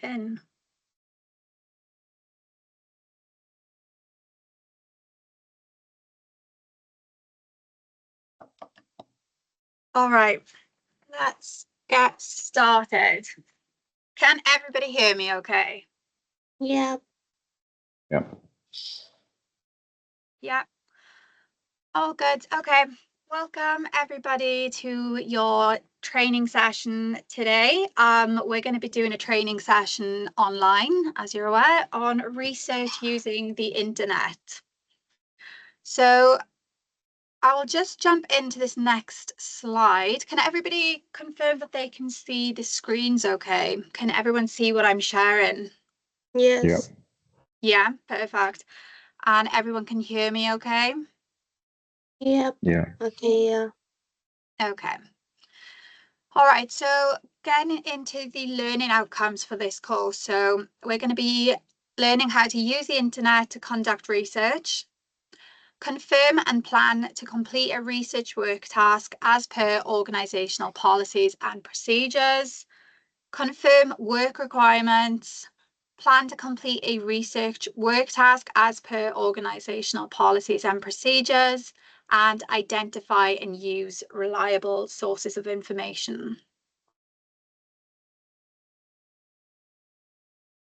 in. All right, let's get started. Can everybody hear me okay? Yeah. Yeah. Yeah. All good. Okay. Welcome everybody to your training session today. We're going to be doing a training session online, as you're aware, on research using the internet. So I'll just jump into this next slide. Can everybody confirm that they can see the screens okay? Can everyone see what I'm sharing? Yes. Yeah, perfect. And everyone can hear me okay? Yep. Yeah. Okay. Yeah. Okay. All right, so getting into the learning outcomes for this course. So we're going to be learning how to use the internet to conduct research, confirm and plan to complete a research work task as per organisational policies and procedures, confirm work requirements, plan to complete a research work task as per organisational policies and procedures, and identify and use reliable sources of information.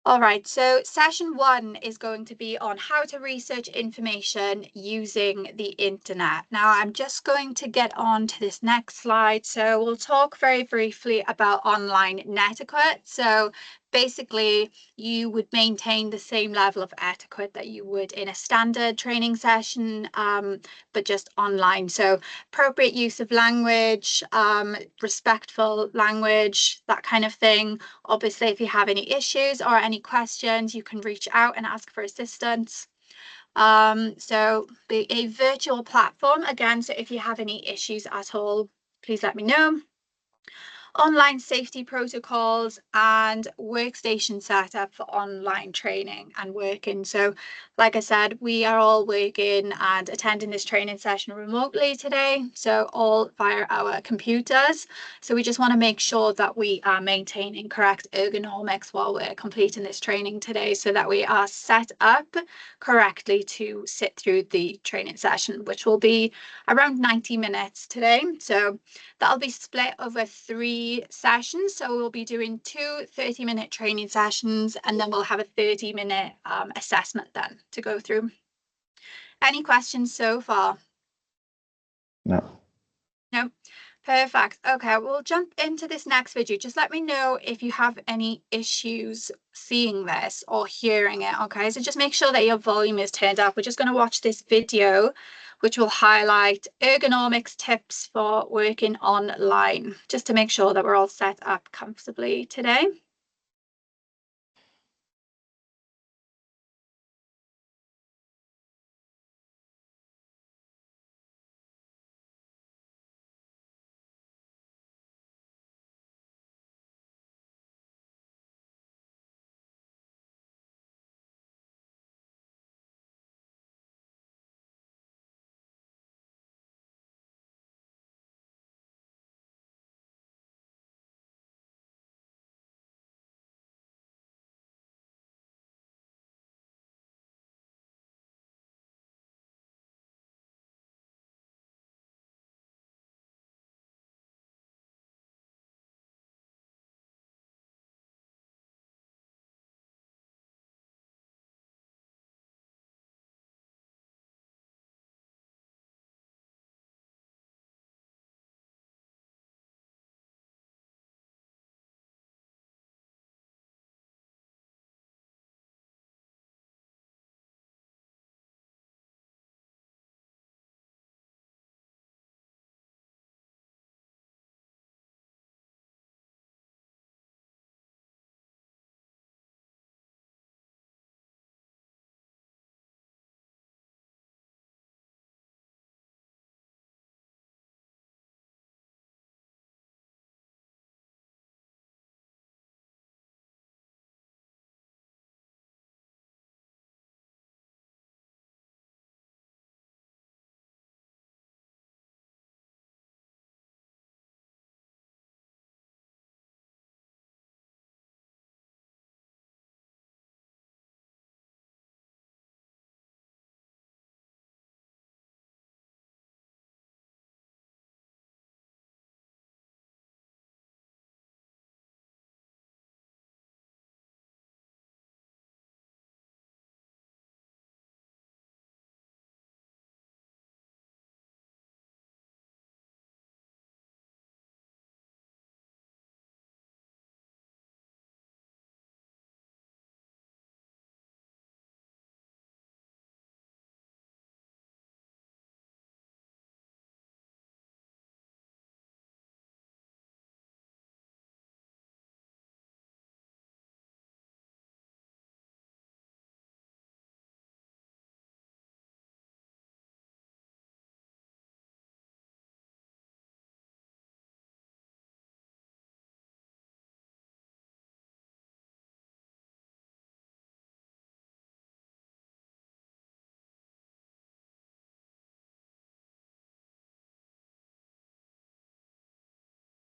All right, so session 1 is going to be on how to research information using the internet. Now, I'm just going to get on to this next slide. So we'll talk very briefly about online netiquette. So basically, you would maintain the same level of etiquette that you would in a standard training session, but just online. So appropriate use of language, respectful language, that kind of thing. Obviously, if you have any issues or any questions, you can reach out and ask for assistance. So a virtual platform, again, so if you have any issues at all, please let me know. Online safety protocols and workstation setup for online training and working. So like I said, we are all working and attending this training session remotely today, so all via our computers. So we just want to make sure that we are maintaining correct ergonomics while we're completing this training today, so that we are set up correctly to sit through the training session, which will be around 90 minutes today. So that'll be split over 3 sessions. So we'll be doing 2 30-minute training sessions, and then we'll have a 30-minute assessment then to go through. Any questions so far? No. No? Perfect. Okay, we'll jump into this next video. Just let me know if you have any issues seeing this or hearing it. Okay, so just make sure that your volume is turned up. We're just going to watch this video, which will highlight ergonomics tips for working online, just to make sure that we're all set up comfortably today.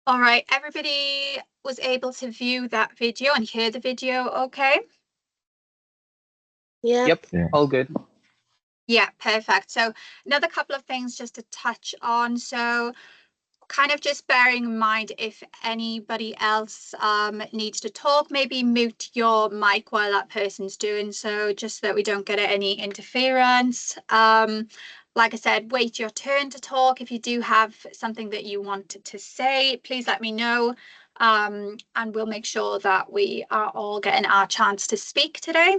All right, everybody was able to view that video and hear the video okay? Yep. Yep, Yeah. all good. Yeah, perfect. So another couple of things just to touch on. So kind of just bearing in mind if anybody else needs to talk, maybe mute your mic while that person's doing so, just so that we don't get any interference. Like I said, wait your turn to talk. If you do have something that you want to say, please let me know. And we'll make sure that we are all getting our chance to speak today.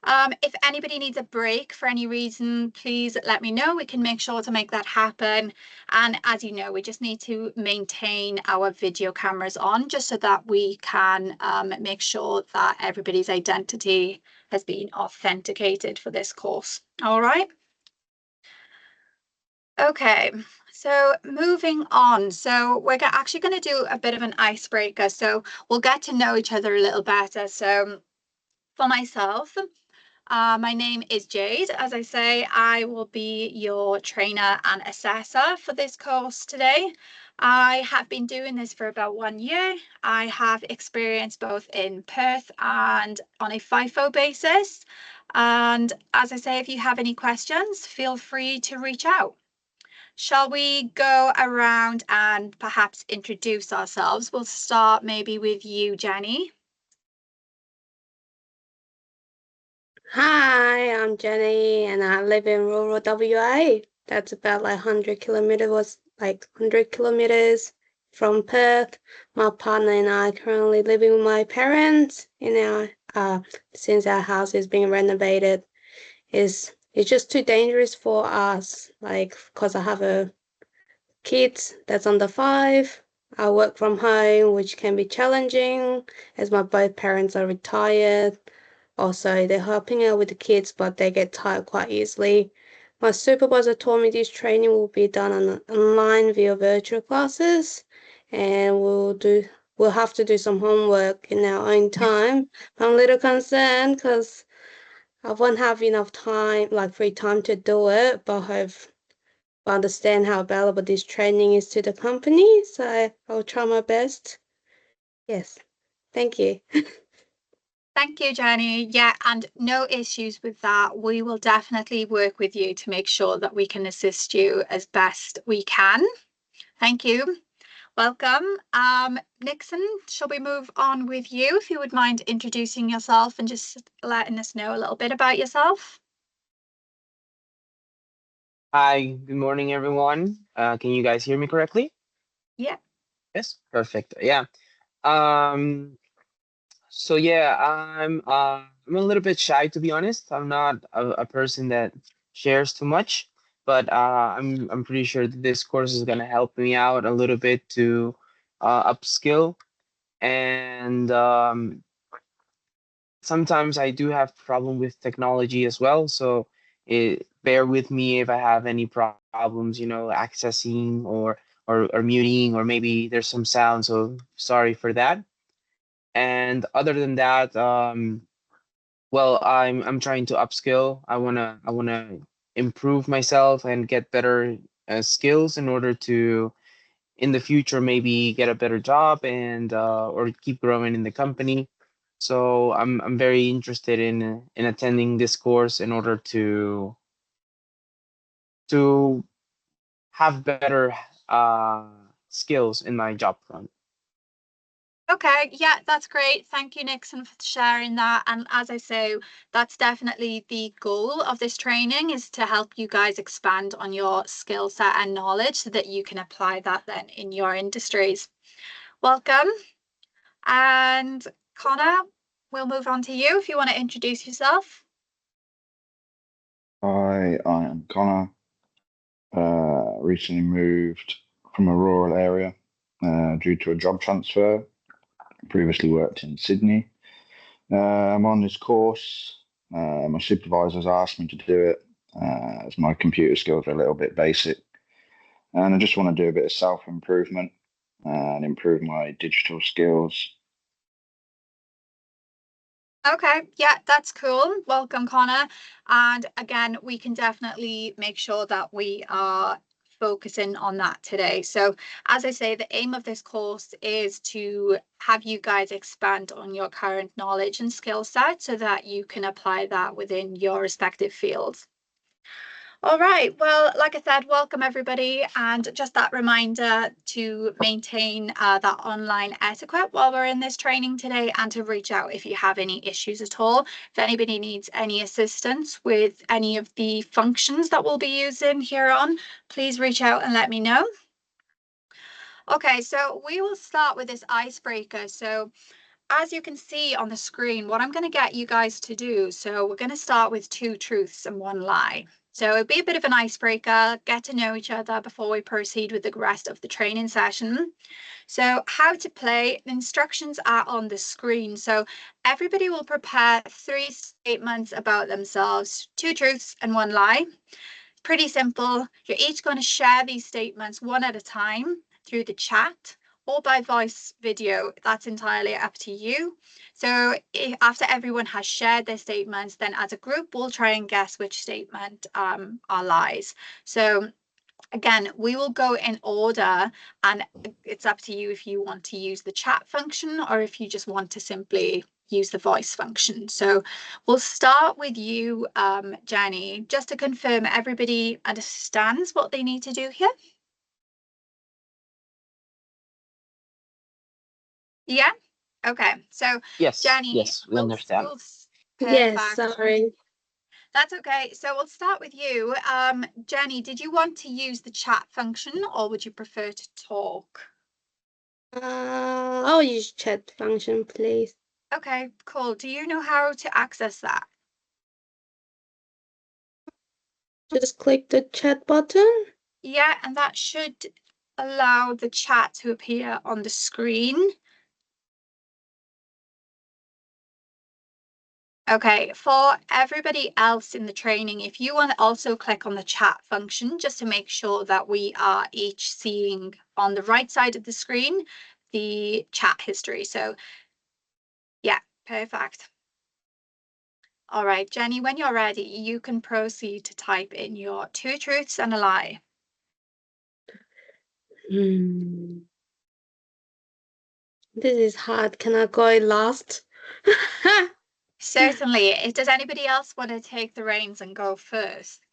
If anybody needs a break for any reason, please let me know. We can make sure to make that happen. And as you know, we just need to maintain our video cameras on just so that we can make sure that everybody's identity has been authenticated for this course. All right. Okay, so moving on. So we're actually going to do a bit of an icebreaker. So we'll get to know each other a little better. So for myself, my name is Jade. As I say, I will be your trainer and assessor for this course today. I have been doing this for about 1 year. I have experience both in Perth and on a FIFO basis. And as I say, if you have any questions, feel free to reach out. Shall we go around and perhaps introduce ourselves? We'll start maybe with you, Jenny. Hi, I'm Jenny, and I live in rural WA. That's about like 100 kilometers from Perth. My partner and I are currently living with my parents in our since our house is being renovated. It's just too dangerous for us, like because I have a kids that's under 5. I work from home, which can be challenging as my both parents are retired. Also, they're helping out with the kids, but they get tired quite easily. My supervisor told me this training will be done online via virtual classes, and we'll have to do some homework in our own time. I'm a little concerned because I won't have enough time, like free time to do it, but I understand how valuable this training is to the company, so I'll try my best. Yes, thank you. Thank you, Jenny. Yeah, and no issues with that. We will definitely work with you to make sure that we can assist you as best we can. Thank you. Welcome. Nixon, shall we move on with you? If you would mind introducing yourself and just letting us know a little bit about yourself. Hi, good morning, everyone. Can you guys hear me correctly? Yeah. Yes, perfect. Yeah. Um, so yeah, I'm a little bit shy to be honest. I'm not a person that shares too much, but I'm pretty sure that this course is gonna help me out a little bit to upskill and sometimes I do have problem with technology as well, so bear with me if I have any problems, accessing or muting, or maybe there's some sound, so sorry for that. And other than that, well, I'm trying to upskill. I wanna improve myself and get better skills in order to in the future maybe get a better job and or keep growing in the company. So I'm very interested in attending this course in order to have better uh, skills in my job front. Okay, yeah, that's great. Thank you, Nixon, for sharing that. And as I say, that's definitely the goal of this training is to help you guys expand on your skill set and knowledge so that you can apply that then in your industries. Welcome. And Connor, we'll move on to you if you want to introduce yourself. Hi, I am Connor. Recently moved from a rural area due to a job transfer. Previously worked in Sydney. I'm on this course. My supervisor's asked me to do it as my computer skills are a little bit basic. And I just want to do a bit of self-improvement and improve my digital skills. Okay, yeah, that's cool. Welcome, Connor. And again, we can definitely make sure that we are focusing on that today. So as I say, the aim of this course is to have you guys expand on your current knowledge and skill set so that you can apply that within your respective fields. All right, well, like I said, welcome everybody, and just that reminder to maintain that online etiquette while we're in this training today, and to reach out if you have any issues at all. If anybody needs any assistance with any of the functions that we'll be using here on, please reach out and let me know. Okay, so we will start with this icebreaker. So as you can see on the screen, what I'm going to get you guys to do, so we're going to start with 2 truths and 1 lie. So it'll be a bit of an icebreaker, get to know each other before we proceed with the rest of the training session. So how to play, the instructions are on the screen. So everybody will prepare 3 statements about themselves, 2 truths and 1 lie. Pretty simple. You're each going to share these statements one at a time through the chat or by voice video. That's entirely up to you. So after everyone has shared their statements, then as a group, we'll try and guess which statement are lies. So again, we will go in order, and it's up to you if you want to use the chat function or if you just want to simply use the voice function. So we'll start with you, Jenny, just to confirm everybody understands what they need to do here. Yeah. Okay. So Yes, Jenny, yes, we understand. Yes, perfect. sorry. That's okay. So we'll start with you. Jenny, did you want to use the chat function or would you prefer to talk? I'll use chat function, please. Okay, cool. Do you know how to access that? Just click the chat button. Yeah, and that should allow the chat to appear on the screen. Okay, for everybody else in the training, if you want to also click on the chat function, just to make sure that we are each seeing on the right side of the screen, the chat history. So yeah, perfect. All right, Jenny, when you're ready, you can proceed to type in your 2 truths and a lie. This is hard. Can I go last? Certainly. Does anybody else want to take the reins and go first?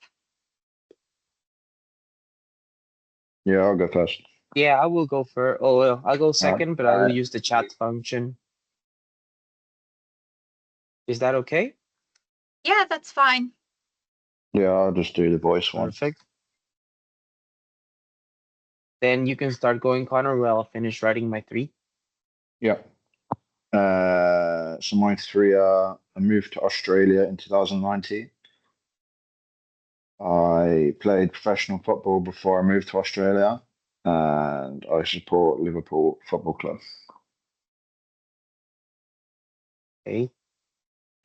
Yeah, I'll go first. Yeah, I will go first. Oh, well, I'll go second, but I will use the chat function. Is that okay? Yeah, that's fine. Yeah, I'll just do the voice one. Perfect. Then you can start going, Connor, while I'll finish writing my 3. Yeah. So my 3 are: I moved to Australia in 2019. I played professional football before I moved to Australia, and I support Liverpool Football Club. Okay.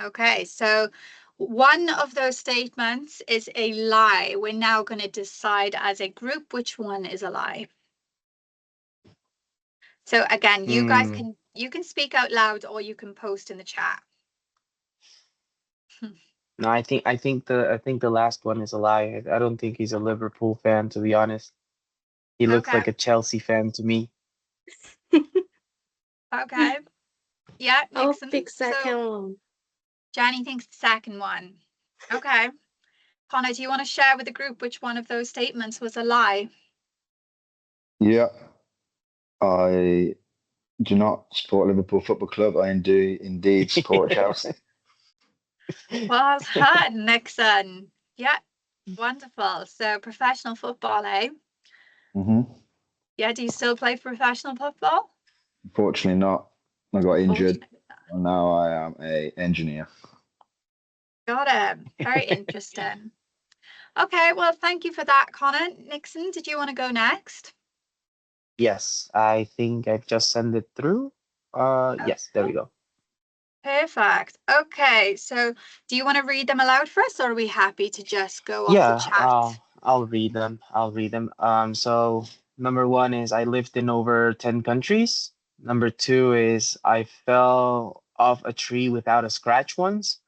Okay, so one of those statements is a lie. We're now going to decide as a group which one is a lie. So again, you guys can speak out loud or you can post in the chat. No, I think the last one is a lie. I don't think he's a Liverpool fan, to be honest. He looks Okay. like a Chelsea fan to me. Okay. Yeah, I'll Nixon. pick second So one. Jenny thinks the second one. Okay. Connor, do you want to share with the group which one of those statements was a lie? Yeah. I do not support Liverpool Football Club. I do indeed support Chelsea. Well done, Nixon. Yeah, wonderful. So professional football, eh? Mm-hmm. Yeah, do you still play professional football? Unfortunately not. I got injured, and now I am an engineer. Got it. Very interesting. Okay, well, thank you for that, Connor. Nixon, did you want to go next? Yes, I think I've just sent it through. Yes, there we go. Perfect. Okay, so do you want to read them aloud for us, or are we happy to just go off Yeah, the chat? I'll read them. So number 1 is I lived in over 10 countries. Number 2 is I fell off a tree without a scratch once.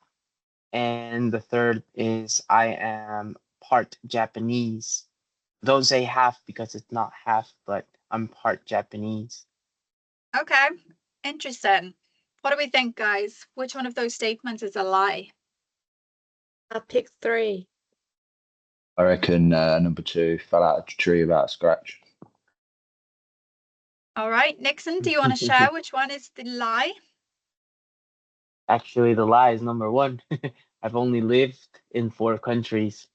And the third is I am part Japanese. don't say half because it's not half, but I'm part Japanese. Okay, interesting. What do we think, guys? Which one of those statements is a lie? I picked 3. I reckon number 2 fell out of a tree without a scratch. All right, Nixon, do you want to share which one is the lie? Actually, the lie is number 1. I've only lived in 4 countries,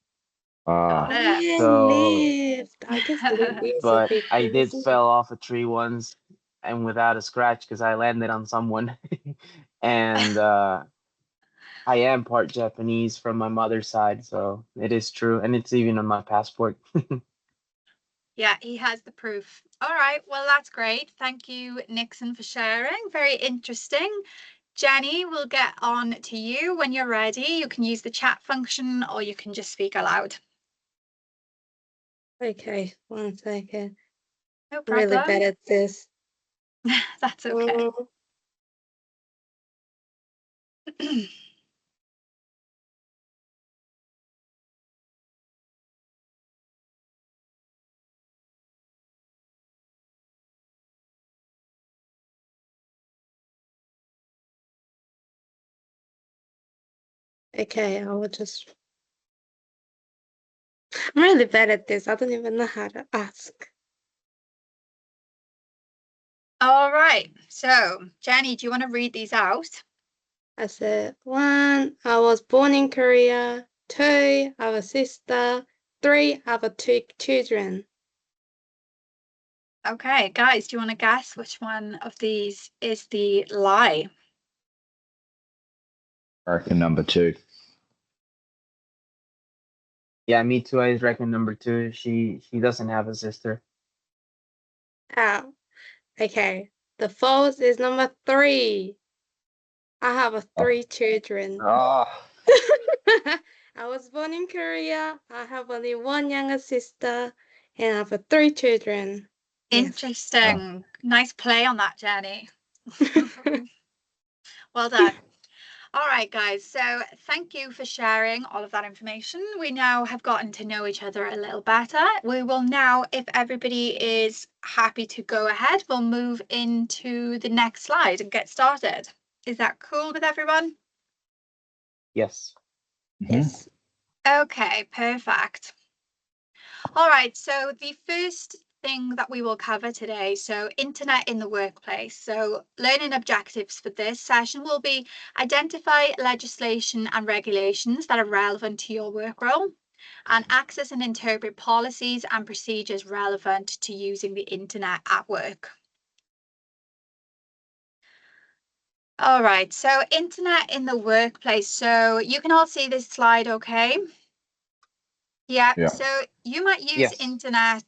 Got Ah, it. Yeah, so lived. I guess live is a but big I thing, did isn't fell off a tree once and without a scratch because I landed on someone. And I am part Japanese from my mother's side, so it is true, and it's even on my passport. Yeah, he has the proof. All right, well, that's great. Thank you, Nixon, for sharing. Very interesting. Jenny, we'll get on to you when you're ready. You can use the chat function or you can just speak aloud. it? Okay, 1 second. No Really problem. bad at this. That's okay. Okay, I will just. I'm really bad at this. I don't even know how to ask. All right, so Jenny, do you want to read these out? I said 1, I was born in Korea. 2, I have a sister. 3, I have 2 children. Okay, guys, do you want to guess which one of these is the lie? I reckon number 2. Yeah, me too. I reckon number 2. She doesn't have a sister. Oh, okay. The false is number 3. I have 3 children. Ah, I was born in Korea. I have only 1 younger sister, and I have 3 children. Yes. Interesting. Nice play on that, Jenny. Well done. All right, guys. So thank you for sharing all of that information. We now have gotten to know each other a little better. We will now, if everybody is happy to go ahead, we'll move into the next slide and get started. Is that cool with everyone? Yes. Yes. Okay, perfect. All right, so the first thing that we will cover today, so internet in the workplace. So learning objectives for this session will be identify legislation and regulations that are relevant to your work role and access and interpret policies and procedures relevant to using the internet at work. All right, so internet in the workplace. So you can all see this slide, okay? Yeah, Yeah. so you might use Yes. internet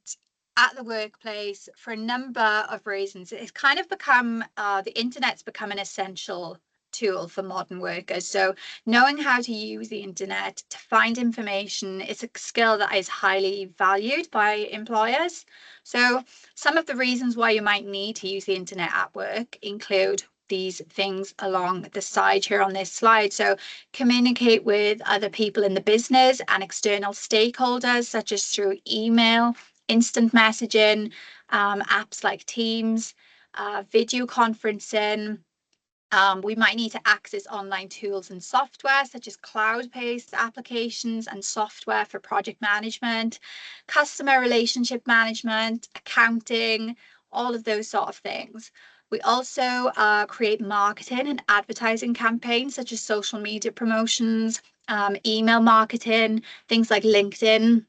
at the workplace for a number of reasons. It's kind of become, the internet's become an essential tool for modern workers. So knowing how to use the internet to find information is a skill that is highly valued by employers. So some of the reasons why you might need to use the internet at work include these things along the side here on this slide. So communicate with other people in the business and external stakeholders, such as through email, instant messaging, apps like Teams, video conferencing. We might need to access online tools and software such as cloud-based applications and software for project management, customer relationship management, accounting, all of those sort of things. We also create marketing and advertising campaigns such as social media promotions, email marketing, things like LinkedIn.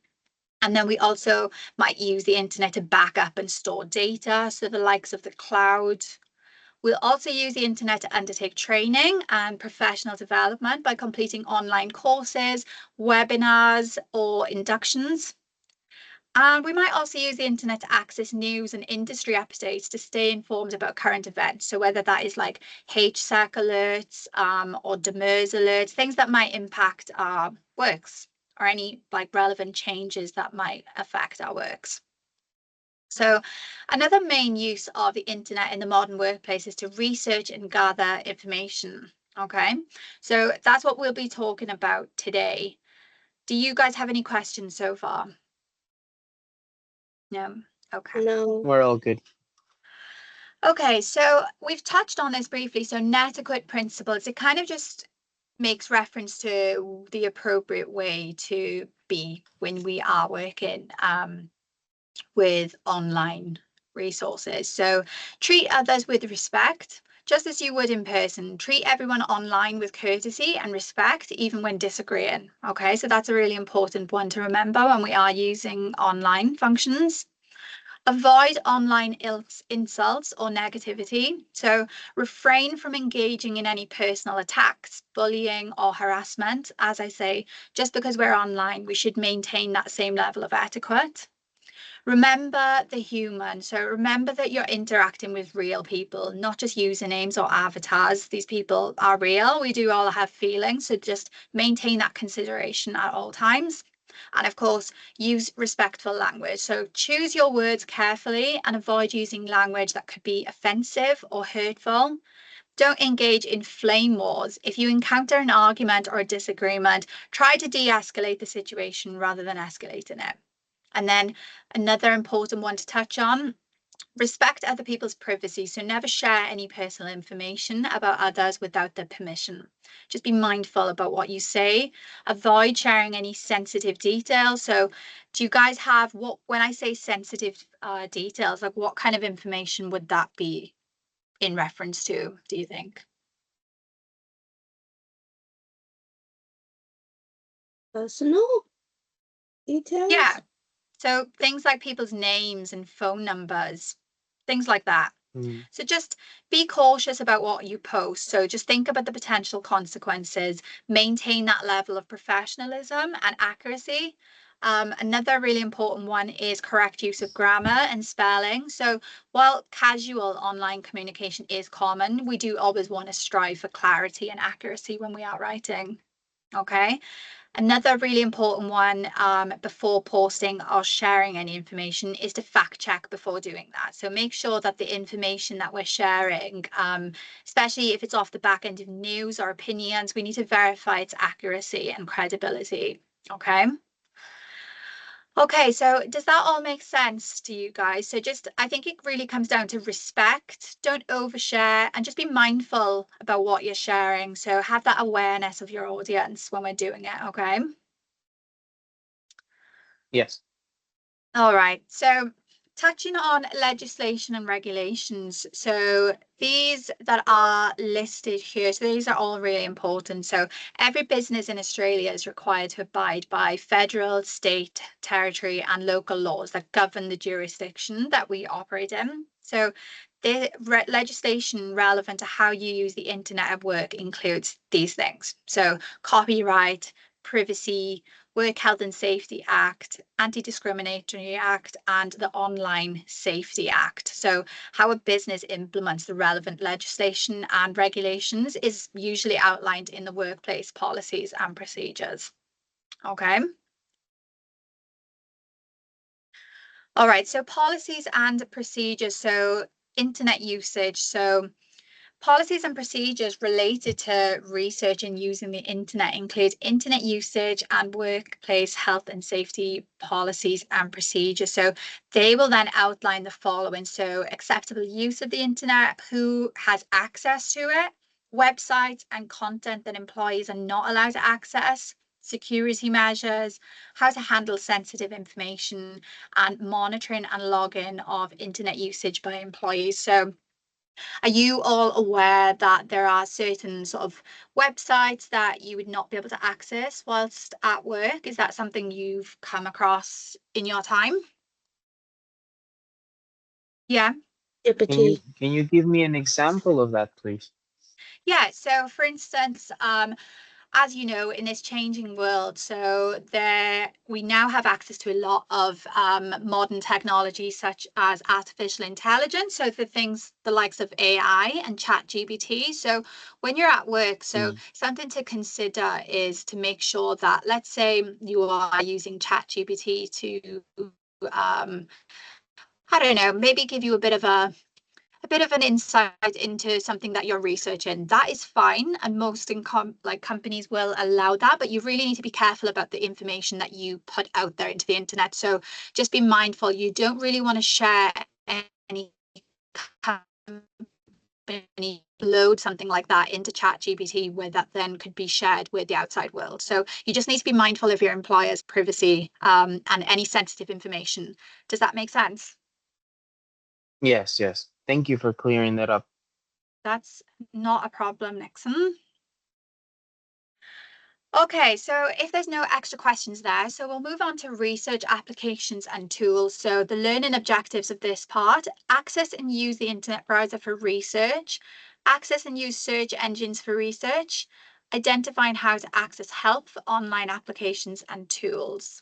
And then we also might use the internet to back up and store data, so the likes of the cloud. We'll also use the internet to undertake training and professional development by completing online courses, webinars, or inductions. And we might also use the internet to access news and industry updates to stay informed about current events. So whether that is like HSAC alerts or DMIRS alerts, things that might impact our works or any like relevant changes that might affect our works. So another main use of the internet in the modern workplace is to research and gather information. Okay, so that's what we'll be talking about today. Do you guys have any questions so far? No. Okay. No. We're all good. Okay, so we've touched on this briefly. So Netiquette principles, it kind of just makes reference to the appropriate way to be when we are working with online resources. So treat others with respect, just as you would in person. Treat everyone online with courtesy and respect, even when disagreeing. Okay, so that's a really important one to remember when we are using online functions. Avoid online insults or negativity. So refrain from engaging in any personal attacks, bullying, or harassment. As I say, just because we're online, we should maintain that same level of etiquette. Remember the human. So remember that you're interacting with real people, not just usernames or avatars. These people are real. We do all have feelings. So just maintain that consideration at all times. And of course, use respectful language. So choose your words carefully and avoid using language that could be offensive or hurtful. Don't engage in flame wars. If you encounter an argument or a disagreement, try to de-escalate the situation rather than escalating it. And then another important one to touch on, respect other people's privacy. So never share any personal information about others without their permission. Just be mindful about what you say. Avoid sharing any sensitive details. So do you guys have what, when I say sensitive details, like what kind of information would that be in reference to, do you think? Personal details? Yeah. So things like people's names and phone numbers, things like that. Mm. So just be cautious about what you post. So just think about the potential consequences, maintain that level of professionalism and accuracy. Another really important one is correct use of grammar and spelling. So while casual online communication is common, we do always want to strive for clarity and accuracy when we are writing. Okay. Another really important one before posting or sharing any information is to fact check before doing that. So make sure that the information that we're sharing, especially if it's off the back end of news or opinions, we need to verify its accuracy and credibility. Okay. Okay, so does that all make sense to you guys? So just, I think it really comes down to respect, don't overshare, and just be mindful about what you're sharing. So have that awareness of your audience when we're doing it, okay? Yes. All right, so touching on legislation and regulations. So these that are listed here, so these are all really important. So every business in Australia is required to abide by federal, state, territory, and local laws that govern the jurisdiction that we operate in. So the legislation relevant to how you use the internet at work includes these things. So copyright, privacy, Work Health and Safety Act, Anti-Discriminatory Act, and the Online Safety Act. So how a business implements the relevant legislation and regulations is usually outlined in the workplace policies and procedures. Okay. All right, so policies and procedures. So internet usage. So policies and procedures related to research and using the internet include internet usage and workplace health and safety policies and procedures. So they will then outline the following. So acceptable use of the internet, who has access to it, websites and content that employees are not allowed to access, security measures, how to handle sensitive information, and monitoring and logging of internet usage by employees. So are you all aware that there are certain sort of websites that you would not be able to access whilst at work? Is that something you've come across in your time? Yeah. Can you give me an example of that, please? Yeah. So for instance, as you know, in this changing world, so we now have access to a lot of modern technology, such as artificial intelligence. So the things, the likes of AI and ChatGPT. So when you're at work, so something to consider is to make sure that, let's say you are using ChatGPT to, I don't know, maybe give you a bit bit of an insight into something that you're researching, that is fine, and most companies will allow that, but you really need to be careful about the information that you put out there into the internet. So just be mindful, you don't really want to share any company load something like that into ChatGPT where that then could be shared with the outside world. So you just need to be mindful of your employer's privacy and any sensitive information. Does that make sense? Yes, yes. Thank you for clearing that up. That's not a problem, Nixon. Okay, so if there's no extra questions there, so we'll move on to research applications and tools. So the learning objectives of this part: access and use the internet browser for research, access and use search engines for research, identifying how to access help for online applications and tools.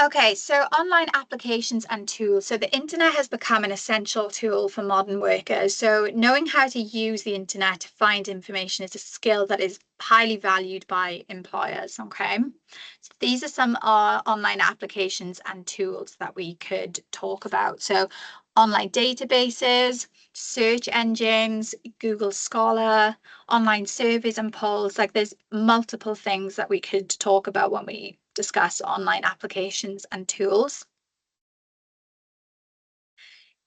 Okay, so online applications and tools. So the internet has become an essential tool for modern workers. So knowing how to use the internet to find information is a skill that is highly valued by employers. Okay, so these are some online applications and tools that we could talk about. So online databases, search engines, Google Scholar, online surveys and polls. Like, there's multiple things that we could talk about when we discuss online applications and tools.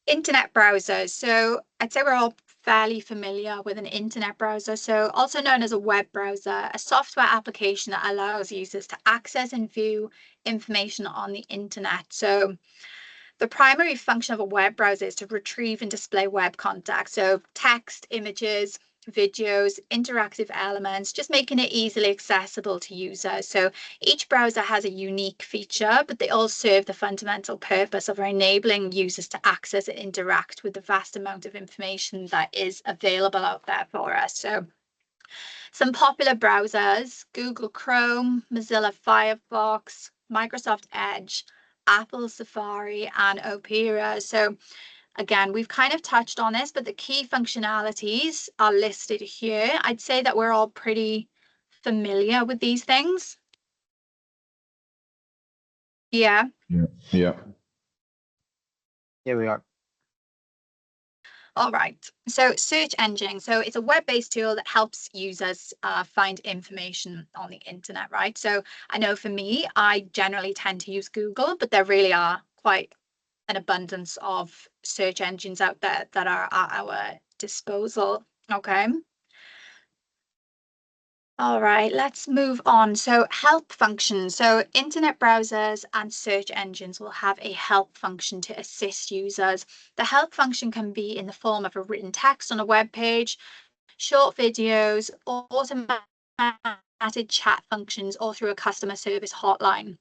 Internet browsers. So I'd say we're all fairly familiar with an internet browser. So also known as a web browser, a software application that allows users to access and view information on the internet. So the primary function of a web browser is to retrieve and display web content. So text, images, videos, interactive elements, just making it easily accessible to users. So each browser has a unique feature, but they all serve the fundamental purpose of enabling users to access and interact with the vast amount of information that is available out there for us. So some popular browsers: Google Chrome, Mozilla Firefox, Microsoft Edge, Apple Safari, and Opera. So again, we've kind of touched on this, but the key functionalities are listed here. I'd say that we're all pretty familiar with these things. Yeah. Yeah. Here we are. All right. So search engine. So it's a web-based tool that helps users find information on the internet, right? So I know for me, I generally tend to use Google, but there really are quite an abundance of search engines out there that are at our disposal. Okay. All right, let's move on. So help function. So internet browsers and search engines will have a help function to assist users. The help function can be in the form of a written text on a web page, short videos, or automated chat functions, or through a customer service hotline.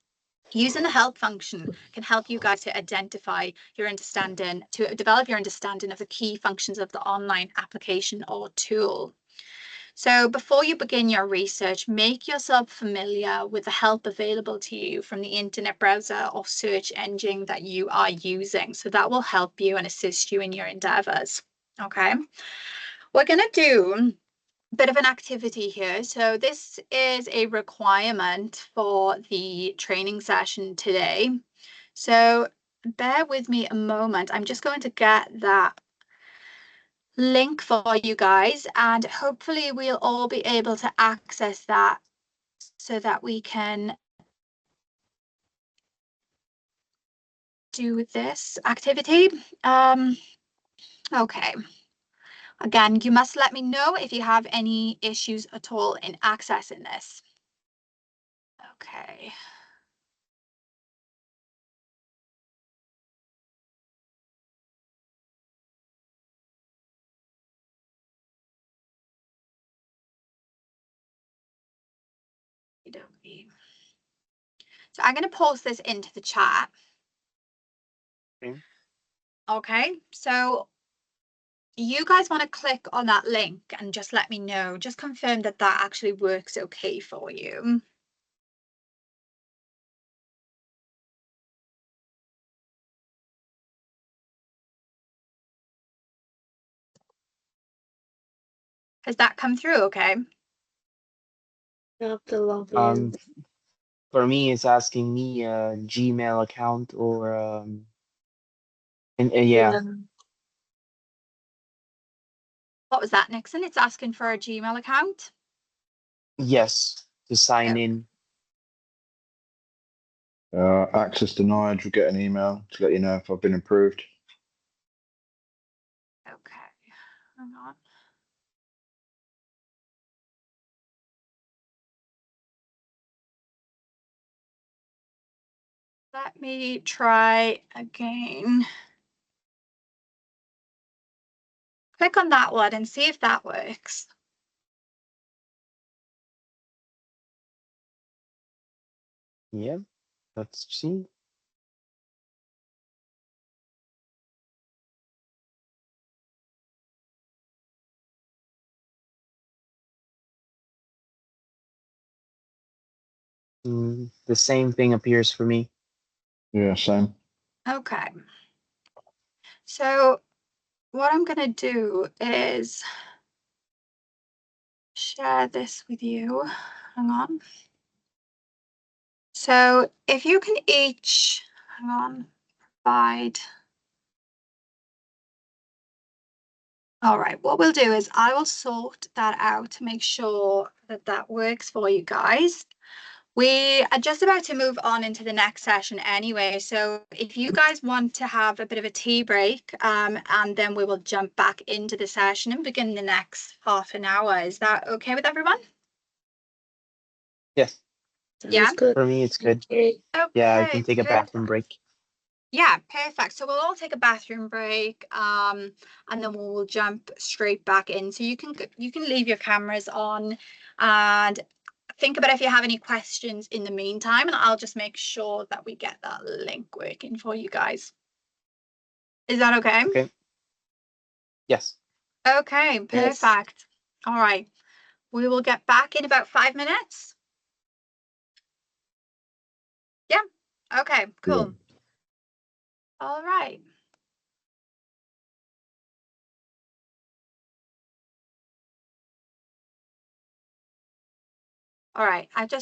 Using the help function can help you guys to identify your understanding, to develop your understanding of the key functions of the online application or tool. So before you begin your research, make yourself familiar with the help available to you from the internet browser or search engine that you are using. So that will help you and assist you in your endeavors. Okay, we're going to do a bit of an activity here. So this is a requirement for the training session today. So bear with me a moment. I'm just going to get that link for you guys, and hopefully we'll all be able to access that so that we can do this activity. Okay. Again, you must let me know if you have any issues at all in accessing this. Okay. So I'm going to post this into the chat. Okay, so you guys want to click on that link and just let me know, just confirm that that actually works okay for you. Has that come through okay? You have to log in. For me, it's asking me a Gmail account or and yeah. What was that, Nixon? It's asking for a Gmail account. Yes, to sign in. Access denied. You'll get an email to let you know if I've been approved. Okay, hang on. Let me try again. Click on that one and see if that works. Yeah, let's see. The same thing appears for me. Yeah, same. Okay. So what I'm going to do is share this with you. Hang on. So if you can each, hang on, provide. All right, what we'll do is I will sort that out to make sure that that works for you guys. We are just about to move on into the next session anyway. So if you guys want to have a bit of a tea break, and then we will jump back into the session and begin the next half an hour. Is that okay with everyone? Yes, Yeah. Sounds good. for me it's good. Okay. Yeah, I Okay, can take a perfect. bathroom break. Yeah, perfect. So we'll all take a bathroom break, and then we'll jump straight back in. So you can leave your cameras on and think about if you have any questions in the meantime, and I'll just make sure that we get that link working for you guys. Is that okay? Okay. Yes. Okay, Yes. perfect. All right. We will get back in about 5 minutes. Yeah. Okay, cool. All right. All right. I just